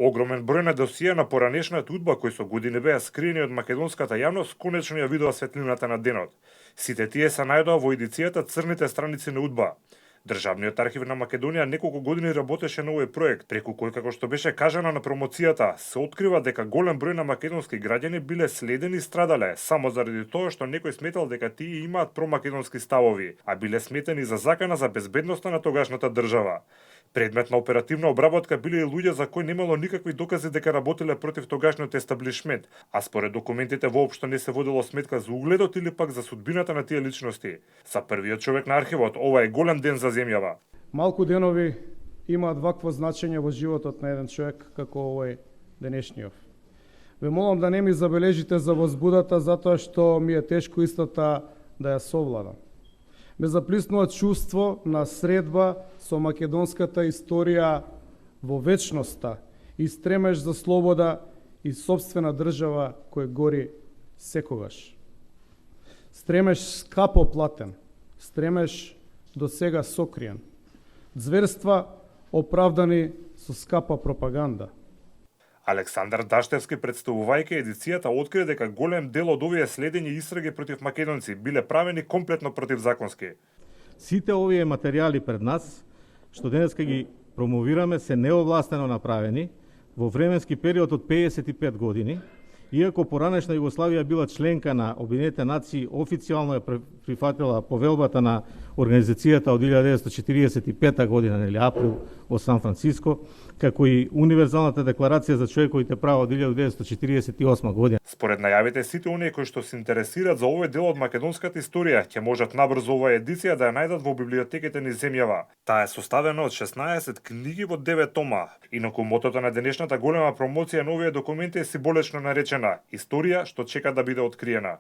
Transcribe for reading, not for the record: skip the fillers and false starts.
Огромен број на досија на поранешната удба кои со години беа скриени од македонската јавност, конечно ја видува светлината на денот. Сите тие се најдоа во едицијата Црните страници на удба. Државниот архив на Македонија неколку години работеше на овој проект, преку кој, како што беше кажано на промоцијата, се открива дека голем број на македонски граѓани биле следени и страдале само заради тоа што некој сметал дека тие имаат промакедонски ставови, а биле сметени за закана за безбедноста на тогашната држава. Предмет на оперативна обработка биле и луѓе за кои немало никакви докази дека работеле против тогашниот естаблишмент, а според документите воопшто не се водело сметка за угледот или пак за судбината на тие личности. За првиот човек на архивот, ова е голем ден за земјава. Малку денови имаат вакво значење во животот на еден човек како овој денешниот. Ве молам да не ми забележите за возбудата затоа што ми е тешко истата да ја совладам. Ме заплиснува чувство на средба со македонската историја во вечноста и стремеж за слобода и собствена држава кој гори секогаш. Стремеж скапо платен, стремеж до сега сокриен. Зверства оправдани со скапа пропаганда. Александар Даштевски, представувајќи едицијата, открие дека голем дел од овие следења и истраги против македонци биле правени комплетно противзаконски. Сите овие материјали пред нас, што денеска ги промовираме, се неовластено направени во временски период од 55 години, иако поранешна Југославија била членка на Обединетите нации, официјално ја прифатила повелбата на организацијата од 1945 година, нели април, во Сан Франциско, како и Универзалната декларација за човековите права од 1948 година. Според најавите, сите оние кои што се интересираат за овој дел од македонската историја ќе можат набрзо оваа едиција да ја најдат во библиотеките низ земјава. Таа е составена од 16 книги во 9 тома. Инаку мотото на денешната голема промоција на овие документи е символично наречена историја што чека да биде откриена.